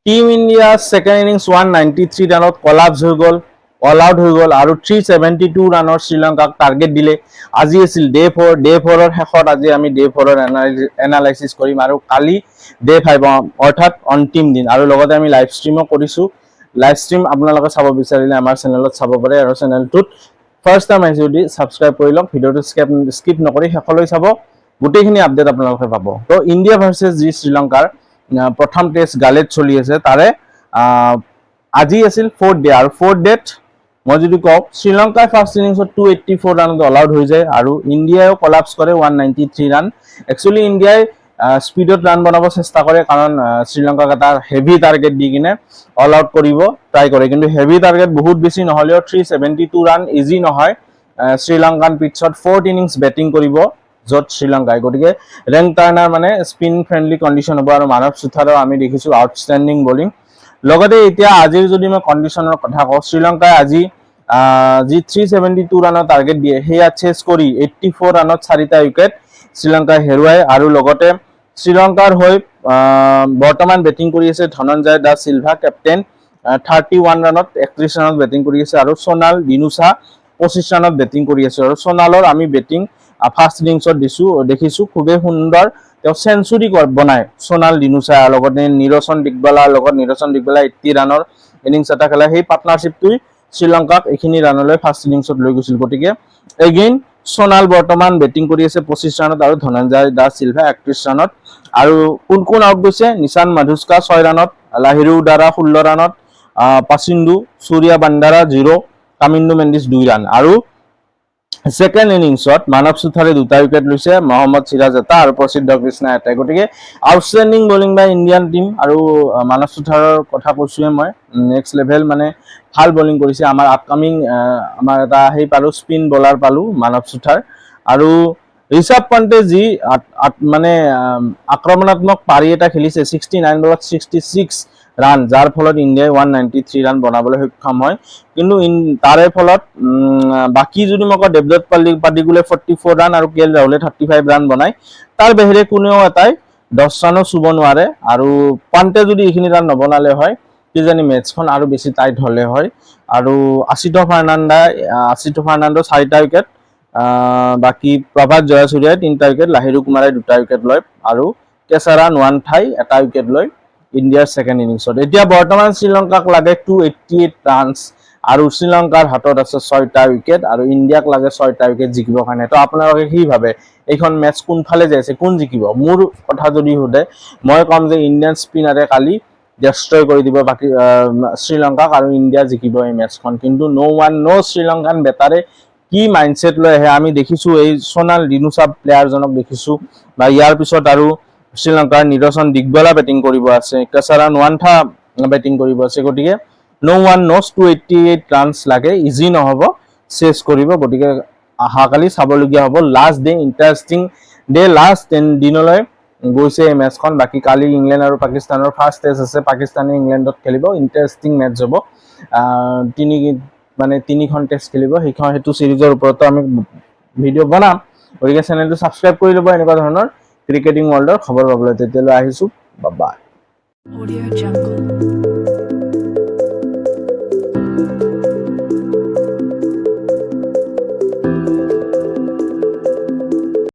Team India second innings 193 ৰানত collapse হৈ গ'ল, অল আউট হৈ গ'ল আৰু 372 ৰানৰ শ্ৰীলংকাক টাৰ্গেট দিলে। আজি আছিল ডে 4, ডে 4ৰ শেষত আজি আমি ডে 4ৰ এনালাইচিছ কৰিম আৰু কালি ডে 5 অৰ্থাৎ অন্তিম দিন, আৰু লগতে আমি লাইভ ষ্ট্ৰীমো কৰিছোঁ। লাইভ ষ্ট্ৰীম আপোনালোকে চাব বিচাৰিলে আমাৰ চেনেলত চাব পাৰে, আৰু চেনেলটোত ফাৰ্ষ্ট টাইম আহিছে যদি ছাবস্ক্ৰাইব কৰি লওক, ভিডিঅ'টো স্কিপ নকৰি শেষলৈ চাব, গোটেইখিনি আপডেট আপোনালোকে পাব। তো ইণ্ডিয়া ভাৰ্চেছ যি শ্ৰীলংকাৰ প্ৰথম টেষ্ট গালেত চলি আছে, তাৰে আজি আছিল 4th ডে, আৰু 4th ডেত মই যদি কওঁ শ্ৰীলংকাৰ ফাৰ্ষ্ট ইনিংছত 284 ৰানত অল আউট হৈ যায় আৰু ইণ্ডিয়াও কলাপছ কৰে 193 ৰান। একচুৱেলি ইণ্ডিয়াই স্পীডত ৰান বনাব চেষ্টা কৰে, কাৰণ শ্ৰীলংকাক এটা হেভি টাৰ্গেট দি কিনে অল আউট কৰিব ট্ৰাই কৰে, কিন্তু হেভি টাৰ্গেট বহুত বেছি নহ'লেও 372 ৰান ইজি নহয় শ্ৰীলংকান পিটছত 4th ইনিংছ বেটিং কৰিব য'ত শ্ৰীলংকাই। গতিকে ৰেংক টাৰ্ণাৰ মানে স্পিন ফ্ৰেণ্ডলি কণ্ডিশ্যন হ'ব, আৰু মানৱ চুথাৰও আমি দেখিছোঁ আউটষ্টেণ্ডিং বলিং। লগতে এতিয়া আজিৰ যদি মই কণ্ডিশ্যনৰ কথা কওঁ, শ্ৰীলংকাই আজি যি 372 ৰানৰ টাৰ্গেট দিয়ে সেয়া চেছ কৰি 84 ৰানত 4টা উইকেট শ্ৰীলংকাই হেৰুৱায়। আৰু লগতে শ্ৰীলংকাৰ হৈ বৰ্তমান বেটিং কৰি আছে ধনঞ্জয় দা চিলভা, কেপ্টেইন 31 ৰানত 31 ৰানত বেটিং কৰি আছে, আৰু সোণাল দিনুছা 25 ৰানত বেটিং কৰি আছে। আৰু সোণালৰ আমি বেটিং ফাৰ্ষ্ট ইনিংছত দেখিছোঁ খুবেই সুন্দৰ, তেওঁ চেঞ্চুৰী বনায় সোণাল দিনুছাই, লগতে নিৰচন দিগবালাৰ লগত 80 ৰানৰ ইনিংছ এটা খেলা। সেই পাৰ্টনাৰশ্বিপটোৱে শ্ৰীলংকাক এইখিনি ৰানলৈ ফাৰ্ষ্ট ইনিংছত লৈ গৈছিল। গতিকে এগেইন সোণাল বৰ্তমান বেটিং কৰি আছে 25 ৰানত, আৰু ধনঞ্জয় দা চিলভা 31 ৰানত। আৰু কোন কোন আউট গৈছে? নিশান মাধুস্কা 6 ৰানত, লাহিৰু দাৰা 16 ৰানত, পাচিন্দু সূৰ্যা বান্দাৰা 0, কামিন্দু মেণ্ডিছ 2 ৰান। আৰু ছেকেণ্ড ইনিংছত মানৱ চুথাৰে 2টা উইকেট লৈছে, মহম্মদ সিৰাজ এটা আৰু প্ৰসিদ্ধ কৃষ্ণা এটাই। গতিকে আউটষ্টেণ্ডিং বলিং বাই ইণ্ডিয়ান টিম, আৰু মানৱ চুথাৰৰ কথা কৈছোৱে মই, নেক্সট লেভেল মানে ভাল বলিং কৰিছে। আমাৰ আপকামিং আমাৰ এটা পালোঁ স্পিন বলাৰ পালোঁ মানৱ চুথাৰ। আৰু ঋষভ পন্তে যি মানে আক্ৰমণাত্মক পাৰি এটা খেলিছে 69 বলত 66 ৰান, যাৰ ফলত ইণ্ডিয়াই 193 ৰান বনাবলৈ সক্ষম হয়। কিন্তু তাৰে ফলত বাকী যদি মই কওঁ দেৱদত্ত পাডিকুলে 44 ৰান আৰু কে এল ৰাহুলে 35 ৰান বনায়, তাৰ বাহিৰে কোনেও এটাই 10 ৰানো চুব নোৱাৰে। আৰু পন্তে যদি এইখিনি ৰান নবনালে হয় কিজানি মেটছখন আৰু বেছি টাইট হ'লে হয়। আৰু আচিতো ফাৰ্নাণ্ডো 4টা উইকেট, বাকী প্ৰভাত জয়াসূৰ্যাই 3টা উইকেট, লাহিৰু কুমাৰে 2টা উইকেট লয়, আৰু কেচাৰা নোৱানথাই 1টা উইকেট লয় ইণ্ডিয়াৰ ছেকেণ্ড ইনিংছত। এতিয়া বৰ্তমান শ্ৰীলংকাক লাগে 288 ৰানছ, আৰু শ্ৰীলংকাৰ হাতত আছে 6টা উইকেট, আৰু ইণ্ডিয়াক লাগে 6টা উইকেট জিকিবৰ কাৰণে। তো আপোনালোকে কি ভাবে এইখন মেটছ কোনফালে যাই আছে, কোন জিকিব? মোৰ কথা যদি সোধে মই ক'ম যে ইণ্ডিয়ান স্পিনাৰে কালি ডেষ্ট্ৰয় কৰি দিব বাকী শ্ৰীলংকাক, আৰু ইণ্ডিয়া জিকিব এই মেটছখন। কিন্তু ন' শ্ৰীলংকান বেটাৰে কি মাইণ্ডছেট লৈ আহে আমি দেখিছোঁ। এই সোণাল দিনুছা প্লেয়াৰজনক দেখিছোঁ, বা ইয়াৰ পিছত আৰু শ্ৰীলংকাৰ নিৰচন দিগবালা বেটিং কৰিব আছে, কেচাৰা নোৱানথা বেটিং কৰিব আছে। গতিকে ন' 288 ৰানছ লাগে, ইজি নহ'ব, চেছ কৰিব। গতিকে অহাকালি চাবলগীয়া হ'ব, last day interesting day, last দিনলৈ গৈছে এই মেটছখন। বাকী কালি ইংলেণ্ড আৰু পাকিস্তানৰ ফাৰ্ষ্ট টেষ্ট আছে, পাকিস্তানে ইংলেণ্ডত খেলিব, ইণ্টাৰেষ্টিং মেটছ হ'ব। তিনিখন টেষ্ট খেলিব, সেইটো চিৰিজৰ ওপৰতো আমি ভিডিঅ' বনাম। গতিকে চেনেলটো ছাবস্ক্ৰাইব কৰি ল'ব এনেকুৱা ধৰণৰ ক্ৰিকেটিং ৱৰ্ল্ডৰ খবৰ পাবলৈ। তেতিয়ালৈ আহিছোঁ, বাই বাই।